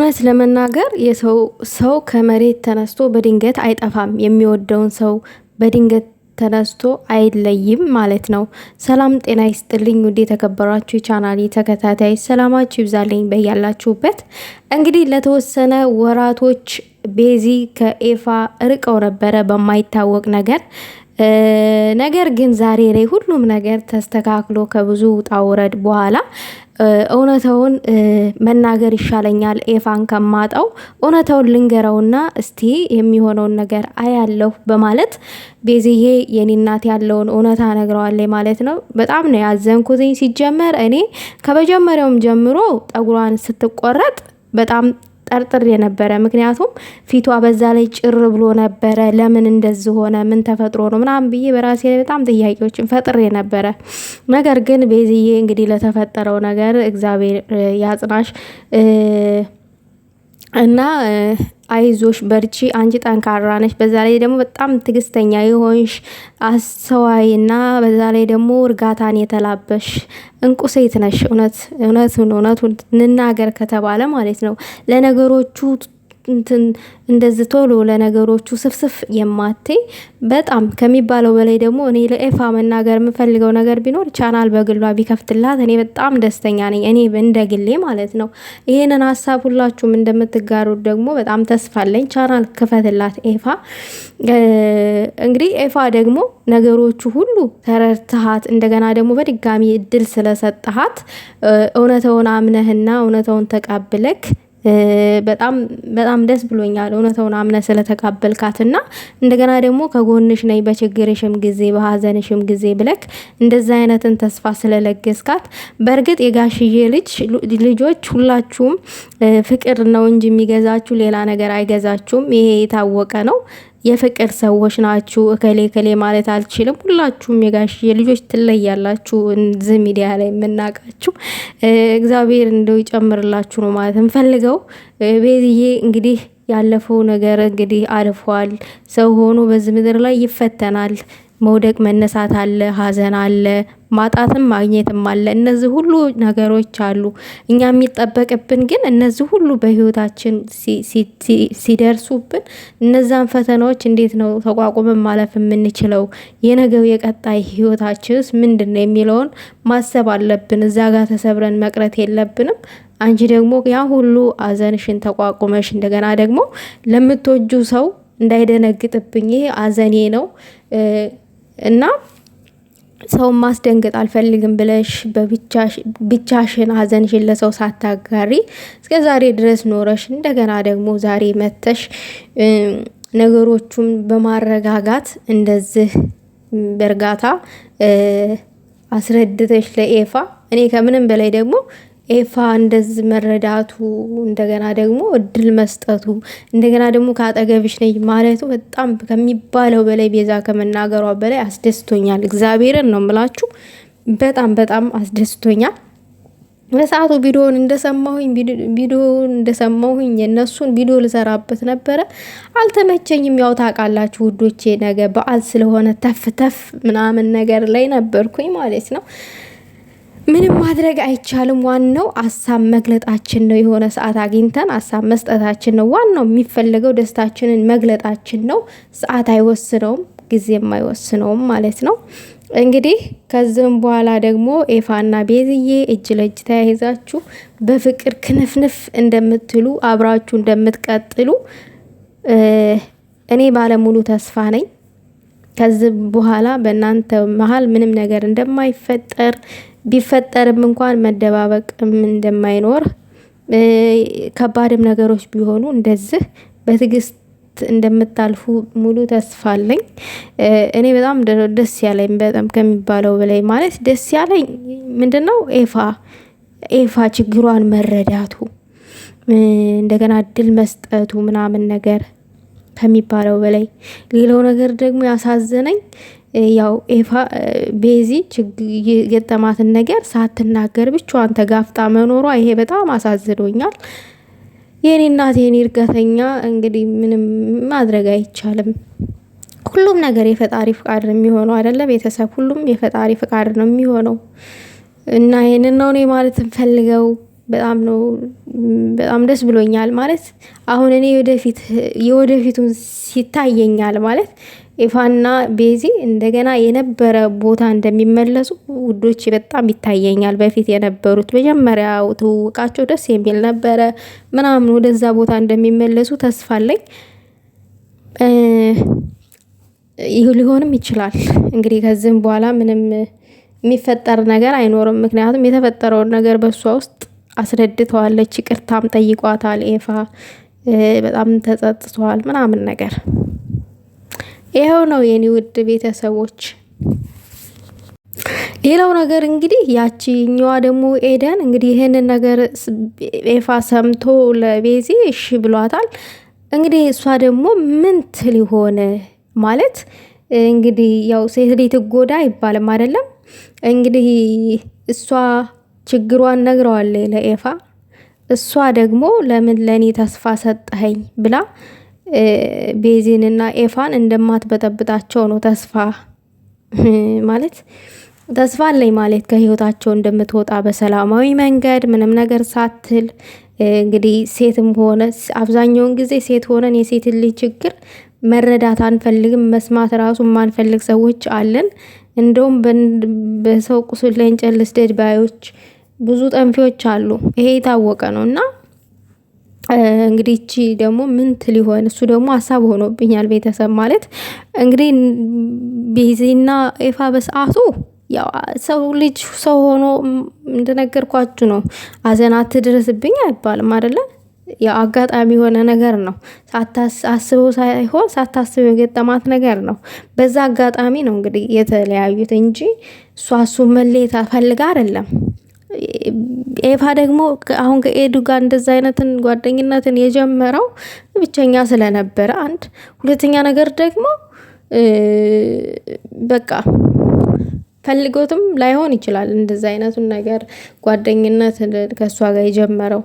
እውነት ለመናገር ሰው ከመሬት ተነስቶ በድንገት አይጠፋም። የሚወደውን ሰው በድንገት ተነስቶ አይለይም ማለት ነው። ሰላም ጤና ይስጥልኝ ውድ የተከበራችሁ የቻናሌ ተከታታይ ሰላማችሁ ይብዛልኝ በያላችሁበት። እንግዲህ ለተወሰነ ወራቶች ቤዚ ከኤፋ ርቀው ነበረ በማይታወቅ ነገር ግን ዛሬ ላይ ሁሉም ነገር ተስተካክሎ ከብዙ ውጣ ውረድ በኋላ እውነታውን መናገር ይሻለኛል ኤፋን ከማጣው እውነታውን ልንገረውና እስቲ የሚሆነውን ነገር አያለሁ በማለት ቤዚዬ የኔ እናት ያለውን እውነታ ነግረዋለች ማለት ነው። በጣም ነው ያዘንኩትኝ። ሲጀመር እኔ ከመጀመሪያውም ጀምሮ ጠጉሯን ስትቆረጥ በጣም ጠርጥር የነበረ፣ ምክንያቱም ፊቷ በዛ ላይ ጭር ብሎ ነበረ። ለምን እንደዚህ ሆነ? ምን ተፈጥሮ ነው ምናምን ብዬ በራሴ ላይ በጣም ጥያቄዎችን ፈጥሬ ነበረ። ነገር ግን ቤዚዬ እንግዲህ ለተፈጠረው ነገር እግዚአብሔር ያጽናሽ እና አይዞሽ በርቺ፣ አንቺ ጠንካራ ነሽ። በዛ ላይ ደግሞ በጣም ትግስተኛ የሆንሽ አስተዋይ እና በዛ ላይ ደግሞ እርጋታን የተላበሽ እንቁ ሴት ነሽ። እውነቱን እንናገር ከተባለ ማለት ነው ለነገሮቹ እንደዚህ ቶሎ ለነገሮቹ ስፍስፍ የማትይ በጣም ከሚባለው በላይ ደግሞ እኔ ለኤፋ መናገር የምፈልገው ነገር ቢኖር ቻናል በግሏ ቢከፍትላት እኔ በጣም ደስተኛ ነኝ። እኔ እንደግሌ ማለት ነው። ይሄንን ሀሳብ ሁላችሁም እንደምትጋሩት ደግሞ በጣም ተስፋ አለኝ። ቻናል ክፈትላት ኤፋ። እንግዲህ ኤፋ ደግሞ ነገሮቹ ሁሉ ተረድተሃት እንደገና ደግሞ በድጋሚ እድል ስለሰጠሃት እውነታውን አምነህና እውነታውን ተቀብለክ በጣም ደስ ብሎኛል። እውነታውን አምነ ስለተቀበልካትና እንደገና ደግሞ ከጎንሽ ነኝ በችግርሽም ጊዜ በሀዘንሽም ጊዜ ብለክ እንደዛ አይነትን ተስፋ ስለለገስካት። በእርግጥ የጋሽዬ ልጆች ሁላችሁም ፍቅር ነው እንጂ የሚገዛችሁ ሌላ ነገር አይገዛችሁም። ይሄ የታወቀ ነው። የፍቅር ሰዎች ናችሁ። እከሌ ማለት አልችልም። ሁላችሁም የጋሽዬ ልጆች ትለያላችሁ። እዚህ ሚዲያ ላይ የምናውቃችሁ እግዚአብሔር እንደው ይጨምርላችሁ ነው ማለት እንፈልገው። ቤዚዬ እንግዲህ ያለፈው ነገር እንግዲህ አልፏል። ሰው ሆኖ በዚህ ምድር ላይ ይፈተናል። መውደቅ መነሳት አለ፣ ሀዘን አለ፣ ማጣትም ማግኘትም አለ። እነዚህ ሁሉ ነገሮች አሉ። እኛ የሚጠበቅብን ግን እነዚህ ሁሉ በህይወታችን ሲደርሱብን እነዛን ፈተናዎች እንዴት ነው ተቋቁመን ማለፍ የምንችለው? የነገው የቀጣይ ህይወታችንስ ምንድን ነው የሚለውን ማሰብ አለብን። እዛ ጋር ተሰብረን መቅረት የለብንም። አንቺ ደግሞ ያ ሁሉ ሀዘንሽን ተቋቁመሽ እንደገና ደግሞ ለምትወጁ ሰው እንዳይደነግጥብኝ ይሄ ሀዘኔ ነው እና ሰው ማስደንገጥ አልፈልግም ብለሽ ብቻሽን ሀዘንሽን ለሰው ሳታጋሪ እስከ ዛሬ ድረስ ኖረሽ እንደገና ደግሞ ዛሬ መተሽ ነገሮቹን በማረጋጋት እንደዚህ በእርጋታ አስረድተሽ ለኤፋ እኔ ከምንም በላይ ደግሞ ኤፋ እንደዚህ መረዳቱ እንደገና ደግሞ እድል መስጠቱ እንደገና ደግሞ ካጠገብሽ ነኝ ማለቱ በጣም ከሚባለው በላይ ቤዛ ከመናገሯ በላይ አስደስቶኛል። እግዚአብሔርን ነው የምላችሁ። በጣም አስደስቶኛል። በሰዓቱ ቪዲዮውን እንደሰማሁኝ የነሱን ቪዲዮ ልሰራበት ነበረ፣ አልተመቸኝም። ያው ታውቃላችሁ ውዶቼ ነገ በዓል ስለሆነ ተፍ ምናምን ነገር ላይ ነበርኩኝ ማለት ነው። ምንም ማድረግ አይቻልም። ዋናው ሀሳብ መግለጣችን ነው። የሆነ ሰዓት አግኝተን ሀሳብ መስጠታችን ነው ዋናው የሚፈልገው። ደስታችንን መግለጣችን ነው። ሰዓት አይወስነውም፣ ጊዜም አይወስነውም ማለት ነው። እንግዲህ ከዚህም በኋላ ደግሞ ኤፋና ቤዝዬ እጅ ለእጅ ተያይዛችሁ በፍቅር ክንፍንፍ እንደምትሉ አብራችሁ እንደምትቀጥሉ እኔ ባለሙሉ ተስፋ ነኝ። ከዚህ በኋላ በእናንተ መሀል ምንም ነገር እንደማይፈጠር ቢፈጠርም እንኳን መደባበቅም እንደማይኖር ከባድም ነገሮች ቢሆኑ እንደዚህ በትዕግስት እንደምታልፉ ሙሉ ተስፋ አለኝ። እኔ በጣም ደስ ያለኝ በጣም ከሚባለው በላይ ማለት ደስ ያለኝ ምንድነው ኤፋ ችግሯን መረዳቱ እንደገና እድል መስጠቱ ምናምን ነገር ከሚባለው በላይ ሌላው ነገር ደግሞ ያሳዘነኝ ያው ኤፋ ቤዚ የገጠማትን ነገር ሳትናገር ብቻዋን ተጋፍጣ መኖሯ ይሄ በጣም አሳዝኖኛል። የኔ እናት የኔ እርጋተኛ እንግዲህ ምንም ማድረግ አይቻልም። ሁሉም ነገር የፈጣሪ ፍቃድ ነው የሚሆነው አይደለ? ቤተሰብ ሁሉም የፈጣሪ ፍቃድ ነው የሚሆነው እና ይሄንን ነው እኔ ማለት እንፈልገው። በጣም ነው በጣም ደስ ብሎኛል። ማለት አሁን እኔ የወደፊቱን ሲታየኛል ማለት ኤፋና ቤዚ እንደገና የነበረ ቦታ እንደሚመለሱ ውዶች በጣም ይታየኛል። በፊት የነበሩት መጀመሪያው ትውውቃቸው ደስ የሚል ነበረ ምናምን ወደዛ ቦታ እንደሚመለሱ ተስፋ አለኝ። ይህ ሊሆንም ይችላል እንግዲህ ከዚህም በኋላ ምንም የሚፈጠር ነገር አይኖርም። ምክንያቱም የተፈጠረውን ነገር በሷ ውስጥ አስረድተዋለች፣ ይቅርታም ጠይቋታል። ኤፋ በጣም ተጸጽቷል ምናምን ነገር ይኸው ነው የኔ ውድ ቤተሰቦች። ሌላው ነገር እንግዲህ ያቺኛዋ ደግሞ ኤደን እንግዲህ ይሄንን ነገር ኤፋ ሰምቶ ለቤዚ እሺ ብሏታል። እንግዲህ እሷ ደግሞ ምን ትል ይሆን ማለት እንግዲህ ያው ሴት ልጅ ትጎዳ አይባልም አይደለም። እንግዲህ እሷ ችግሯን ነግረዋለች ለኤፋ። እሷ ደግሞ ለምን ለኔ ተስፋ ሰጠኸኝ ብላ ቤዚንና ኤፋን እንደማትበጠብጣቸው ነው ተስፋ ማለት ተስፋ አለኝ ማለት ከህይወታቸው እንደምትወጣ በሰላማዊ መንገድ ምንም ነገር ሳትል። እንግዲህ ሴትም ሆነ አብዛኛውን ጊዜ ሴት ሆነን የሴት ልጅ ችግር መረዳት አንፈልግም፣ መስማት ራሱ ማንፈልግ ሰዎች አለን። እንደውም በሰው ቁስል ላይ እንጨት ልስደድ ባዮች ብዙ ጠንፊዎች አሉ። ይሄ የታወቀ ነው። እና እንግዲህ እቺ ደግሞ ምን ትል ይሆን? እሱ ደግሞ ሀሳብ ሆኖብኛል ቤተሰብ ማለት እንግዲህ ቤዚና ኤፋ በሰዓቱ ያው ሰው ልጅ ሰው ሆኖ እንደነገርኳችሁ ነው። ሀዘን አትድረስብኝ አይባልም አይደለ? ያው አጋጣሚ የሆነ ነገር ነው። አስበው ሳይሆን ሳታስበው የገጠማት ነገር ነው። በዛ አጋጣሚ ነው እንግዲህ የተለያዩት እንጂ እሱ መለየት ፈልጋ አይደለም። ኤፋ ደግሞ አሁን ከኤዱ ጋር እንደዛ አይነትን ጓደኝነትን የጀመረው ብቸኛ ስለነበረ አንድ፣ ሁለተኛ ነገር ደግሞ በቃ ፈልጎትም ላይሆን ይችላል እንደዛ አይነቱን ነገር ጓደኝነት ከሷ ጋር የጀመረው